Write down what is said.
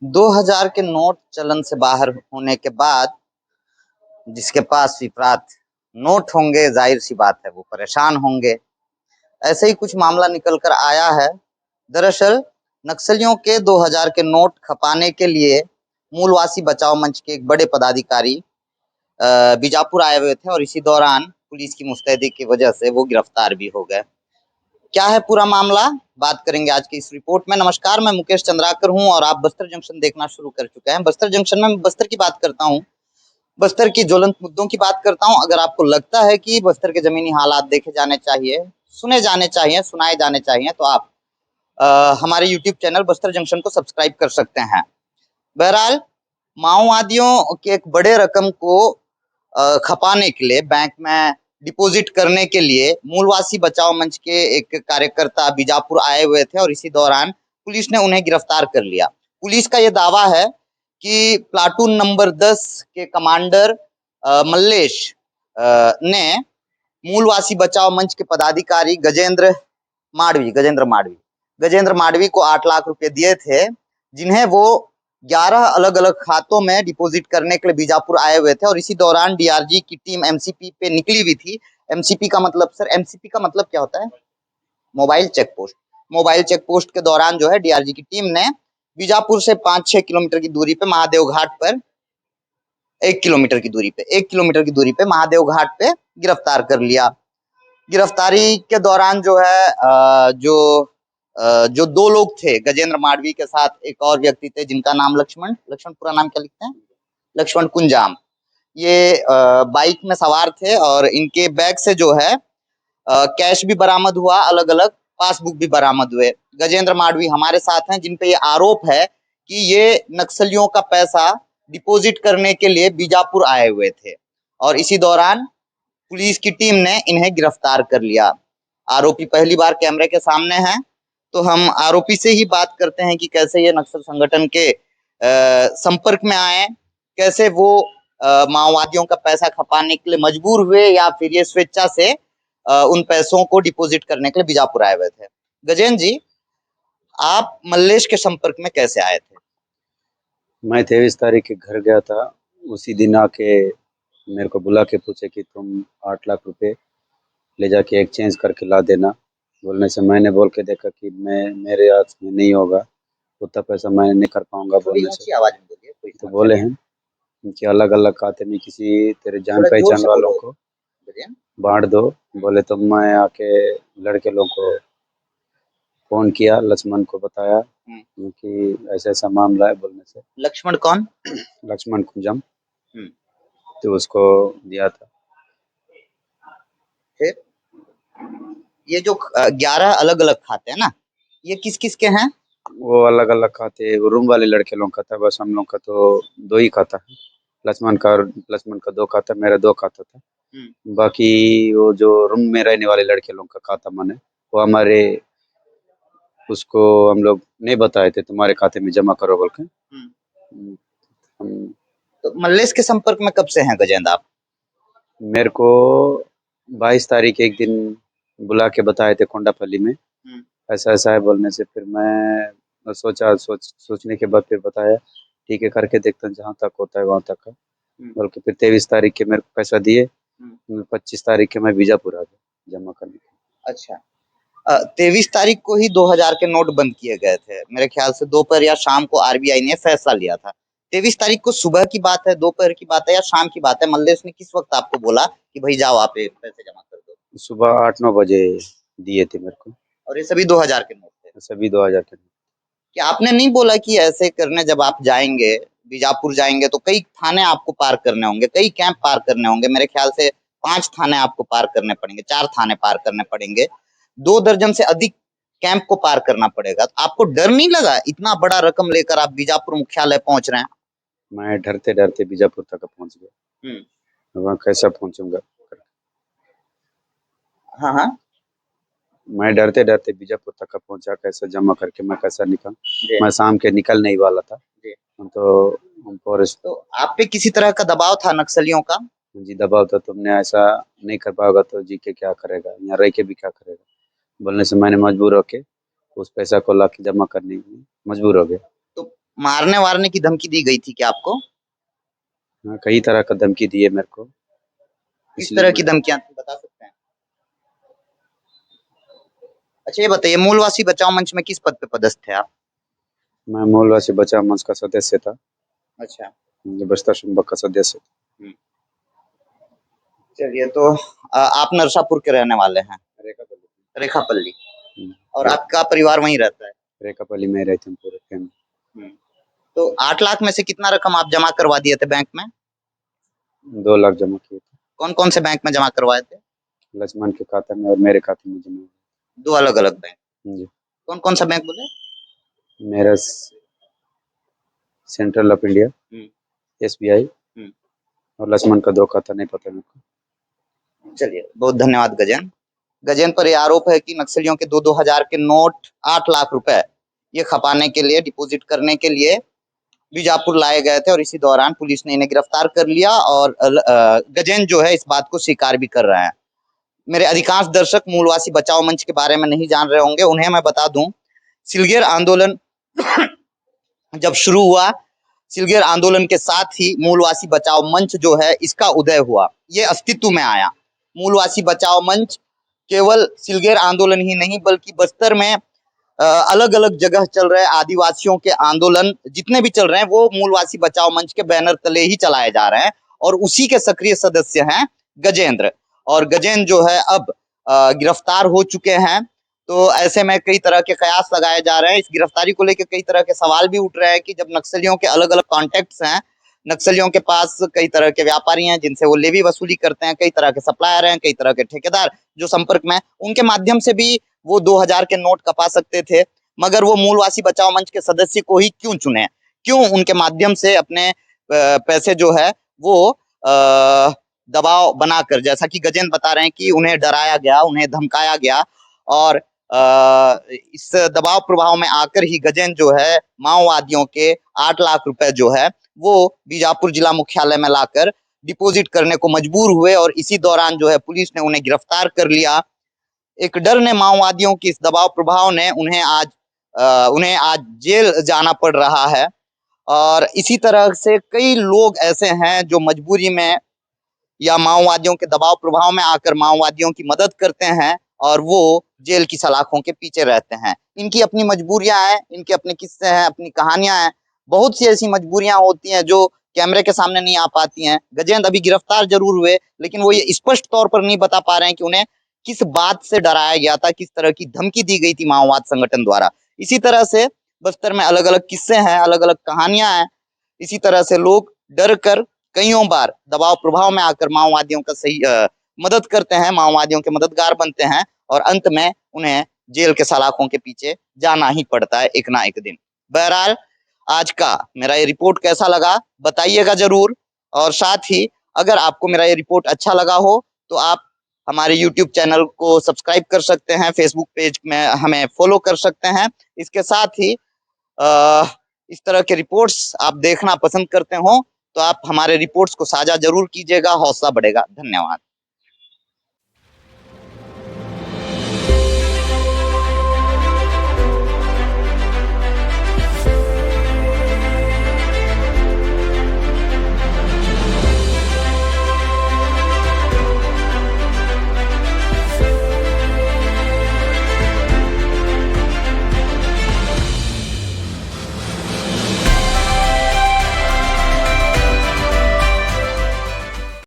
2000 के नोट चलन से बाहर होने के बाद जिसके पास विपरात नोट होंगे, जाहिर सी बात है वो परेशान होंगे। ऐसे ही कुछ मामला निकल कर आया है। दरअसल नक्सलियों के 2000 के नोट खपाने के लिए मूलवासी बचाओ मंच के एक बड़े पदाधिकारी बीजापुर आए हुए थे और इसी दौरान पुलिस की मुस्तैदी की वजह से वो गिरफ्तार भी हो गए। क्या है पूरा मामला, बात करेंगे आज की इस रिपोर्ट में। नमस्कार, मैं मुकेश चंद्राकर हूं और आप बस्तर जंक्शन देखना शुरू कर चुके हैं। बस्तर जंक्शन में मैं बस्तर की बात करता हूं, बस्तर की ज्वलंत मुद्दों की बात करता हूं। अगर आपको लगता है कि बस्तर के जमीनी हालात देखे जाने चाहिए, सुने जाने चाहिए, सुनाए जाने चाहिए, तो आप हमारे यूट्यूब चैनल बस्तर जंक्शन को सब्सक्राइब कर सकते हैं। बहरहाल माओवादियों के एक बड़े रकम को खपाने के लिए, बैंक में डिपॉजिट करने के लिए मूलवासी बचाओ मंच के एक कार्यकर्ता बीजापुर आए हुए थे और इसी दौरान पुलिस ने उन्हें गिरफ्तार कर लिया। पुलिस का यह दावा है कि प्लाटून नंबर 10 के कमांडर मल्लेश ने मूलवासी बचाओ मंच के पदाधिकारी गजेंद्र माडवी को 8 लाख रुपए दिए थे, जिन्हें वो 11 अलग अलग खातों में डिपॉजिट करने के लिए बीजापुर आए हुए थे और इसी दौरान डीआरजी की टीम एमसीपी पे निकली हुई थी। एमसीपी का मतलब सर, एमसीपी का मतलब क्या होता है? Mobile check post. Mobile check post के दौरान जो है डीआरजी की टीम ने बीजापुर से 5-6 किलोमीटर की दूरी पे महादेव घाट पर 1 किलोमीटर की दूरी पे महादेव घाट पे गिरफ्तार कर लिया। गिरफ्तारी के दौरान जो है जो दो लोग थे, गजेंद्र माडवी के साथ एक और व्यक्ति थे जिनका नाम लक्ष्मण पूरा नाम क्या लिखते हैं? लक्ष्मण कुंजाम। ये बाइक में सवार थे और इनके बैग से जो है कैश भी बरामद हुआ, अलग अलग पासबुक भी बरामद हुए। गजेंद्र माडवी हमारे साथ हैं, जिन पे ये आरोप है कि ये नक्सलियों का पैसा डिपॉजिट करने के लिए बीजापुर आए हुए थे और इसी दौरान पुलिस की टीम ने इन्हें गिरफ्तार कर लिया। आरोपी पहली बार कैमरे के सामने हैं, तो हम आरोपी से ही बात करते हैं कि कैसे ये नक्सल संगठन के संपर्क में आए, कैसे वो माओवादियों का पैसा खपाने के लिए मजबूर हुए या फिर ये स्वेच्छा से उन पैसों को डिपॉजिट करने के लिए बीजापुर आए हुए थे। गजेंद्र जी, आप मल्लेश के संपर्क में कैसे आए थे? मैं 23 तारीख के घर गया था। उसी दिन आके मेरे को बुला के पूछे कि तुम 8 लाख रुपए ले जाके एक्सचेंज करके ला देना। बोलने से मैंने बोल के देखा कि मेरे हाथ में नहीं होगा, उतना पैसा मैं नहीं कर पाऊंगा। बोलने से आवाज में बोलिए, कोई तो बोले हैं कि अलग अलग खाते में किसी तेरे जान पहचान वालों को बांट दो। बोले तो मैं आके लड़के लोगों को फोन किया, लक्ष्मण को बताया कि ऐसा ऐसा मामला है। बोलने से लक्ष्मण कौन? लक्ष्मण कुंजम, तो उसको दिया था। फिर ये जो 11 अलग अलग खाते हैं ना, ये किस किस के हैं? वो अलग अलग खाते रूम वाले लड़के लोग का था, बस हम लोग का तो 2 ही खाता है। लक्ष्मण का 2 खाता, मेरा 2 खाता था। बाकी वो जो रूम में रहने वाले लड़के लोग का खाता माने वो हमारे उसको हम लोग नहीं बताए थे तुम्हारे खाते में जमा करो बोल के। तो मल्लेश के संपर्क में कब से हैं गजेंद्र आप? मेरे को 22 तारीख एक दिन बुला के बताए थे कोंडापल्ली में, ऐसा ऐसा है। बोलने से फिर मैं सोचने के बाद फिर बताया ठीक है करके देखता हूँ, जहाँ तक होता है वहाँ तक का बोल के। फिर 23 तारीख के मेरे को पैसा दिए, 25 तारीख के मैं बीजापुर आ गया जमा करने। अच्छा, 23 तारीख को ही 2000 के नोट बंद किए गए थे मेरे ख्याल से। दोपहर या शाम को आरबीआई ने फैसला लिया था। 23 तारीख को सुबह की बात है, दोपहर की बात है या शाम की बात है? मल्लेश ने किस वक्त आपको बोला कि भाई जाओ आप ये पैसे जमा कर दो? सुबह 8-9 बजे दिए थे मेरे को। और ये सभी 2000 के नोट थे? सभी 2000 के नोट। क्या आपने नहीं बोला कि ऐसे करने जब आप जाएंगे, बीजापुर जाएंगे, तो कई थाने आपको पार करने होंगे, कई कैंप पार करने होंगे? मेरे ख्याल से 5 थाने आपको पार करने पड़ेंगे, 4 थाने पार करने पड़ेंगे, 2 दर्जन से अधिक कैंप को पार करना पड़ेगा। तो आपको डर नहीं लगा? इतना बड़ा रकम लेकर आप बीजापुर मुख्यालय पहुंच रहे हैं। मैं डरते डरते बीजापुर तक पहुंच गया। वहाँ कैसा पहुंचूंगा? हाँ हाँ, मैं डरते डरते बीजापुर तक पहुंचा, कैसे जमा करके मैं कैसा निकल। मैं शाम के निकलने ही वाला था। तो आप पे किसी तरह का दबाव था नक्सलियों का? जी दबाव था, तुमने ऐसा नहीं कर पाओगा तो जी के क्या करेगा, यहाँ रह के भी क्या करेगा। बोलने से मैंने मजबूर होके उस पैसा को ला के जमा करने में मजबूर हो गया। तो मारने वारने की धमकी दी गई थी क्या आपको? हाँ, कई तरह का धमकी दी है मेरे को, किस इसलिए तरह की मैं धमकियां थी बता सकते हैं? अच्छा ये बताइए, मूलवासी बचाओ मंच में किस पद पे पदस्थ थे आप? मूलवासी बचाव मंच का सदस्य था, अच्छा। जो बस्तर संभाग का सदस्य था। हम्म, चलिए तो आप नरसापुर के रहने वाले हैं, रेखापल्ली। रेखापल्ली, और रे, आपका परिवार वहीं रहता है? रेखापल्ली में रहते हैं पूरे फैमिली। हम्म, तो 8 लाख में से कितना रकम आप जमा करवा दिए थे बैंक में? 2 लाख जमा किए थे, कौन कौन से बैंक में जमा करवाए थे? लक्ष्मण के खाते में और मेरे खाते में जमा दो अलग अलग बैंक? हुए। जी। कौन कौन सा बैंक बोले? मेरा central of India, hmm, SBI, हम्म, और लक्ष्मण का 2 खाता नहीं पता मेरे को। चलिए बहुत धन्यवाद गजेंद्र। गजेंद्र पर यह आरोप है कि नक्सलियों के 2-2 हजार के नोट 8 लाख रुपए ये खपाने के लिए, डिपॉजिट करने के लिए बीजापुर लाए गए थे, और इसी दौरान पुलिस ने इन्हें गिरफ्तार कर लिया। और गजेंद्र जो है इस बात को स्वीकार भी कर रहे हैं। मेरे अधिकांश दर्शक मूलवासी बचाओ मंच के बारे में नहीं जान रहे होंगे, उन्हें मैं बता दूं, सिलगेर आंदोलन जब शुरू हुआ, सिलगेर आंदोलन के साथ ही मूलवासी बचाओ मंच जो है इसका उदय हुआ, ये अस्तित्व में आया। मूलवासी बचाओ मंच केवल सिलगेर आंदोलन ही नहीं बल्कि बस्तर में अलग अलग जगह चल रहे आदिवासियों के आंदोलन जितने भी चल रहे हैं वो मूलवासी बचाओ मंच के बैनर तले ही चलाए जा रहे हैं, और उसी के सक्रिय सदस्य हैं गजेंद्र। और गजेंद्र जो है अब गिरफ्तार हो चुके हैं। तो ऐसे में कई तरह के कयास लगाए जा रहे हैं। इस गिरफ्तारी को लेकर कई तरह के सवाल भी उठ रहे हैं कि जब नक्सलियों के अलग अलग कॉन्टेक्ट्स हैं, नक्सलियों के पास कई तरह के व्यापारी हैं जिनसे वो लेवी वसूली करते हैं, कई तरह के सप्लायर हैं, कई तरह के ठेकेदार जो संपर्क में, उनके माध्यम से भी वो 2000 के नोट कपा सकते थे। मगर वो मूलवासी बचाओ मंच के सदस्य को ही क्यों चुने? क्यों उनके माध्यम से अपने पैसे जो है वो दबाव बनाकर, जैसा कि गजेंद्र बता रहे हैं कि उन्हें डराया गया, उन्हें धमकाया गया, और इस दबाव प्रभाव में आकर ही गजेंद्र जो है माओवादियों के 8 लाख रुपए जो है वो बीजापुर जिला मुख्यालय में लाकर डिपॉजिट करने को मजबूर हुए, और इसी दौरान जो है पुलिस ने उन्हें गिरफ्तार कर लिया। एक डर ने, माओवादियों की इस दबाव प्रभाव ने उन्हें आज जेल जाना पड़ रहा है। और इसी तरह से कई लोग ऐसे हैं जो मजबूरी में या माओवादियों के दबाव प्रभाव में आकर माओवादियों की मदद करते हैं, और वो जेल की सलाखों के पीछे रहते हैं। इनकी अपनी मजबूरियां हैं, इनके अपने किस्से हैं, अपनी कहानियां हैं। बहुत सी ऐसी मजबूरियां होती हैं जो कैमरे के सामने नहीं आ पाती हैं। गजेंद्र अभी गिरफ्तार जरूर हुए, लेकिन वो ये स्पष्ट तौर पर नहीं बता पा रहे हैं कि उन्हें किस बात से डराया गया था, किस तरह की धमकी दी गई थी माओवाद संगठन द्वारा। इसी तरह से बस्तर में अलग अलग किस्से हैं, अलग अलग कहानियां हैं। इसी तरह से लोग डर कर कईयों बार दबाव प्रभाव में आकर माओवादियों का सही मदद करते हैं, माओवादियों के मददगार बनते हैं, और अंत में उन्हें जेल के सलाखों के पीछे जाना ही पड़ता है एक ना एक दिन। बहरहाल आज का मेरा ये रिपोर्ट कैसा लगा बताइएगा जरूर। और साथ ही अगर आपको मेरा ये रिपोर्ट अच्छा लगा हो तो आप हमारे YouTube चैनल को सब्सक्राइब कर सकते हैं, फेसबुक पेज में हमें फॉलो कर सकते हैं। इसके साथ ही इस तरह के रिपोर्ट्स आप देखना पसंद करते हो तो आप हमारे रिपोर्ट्स को साझा जरूर कीजिएगा, हौसला बढ़ेगा। धन्यवाद।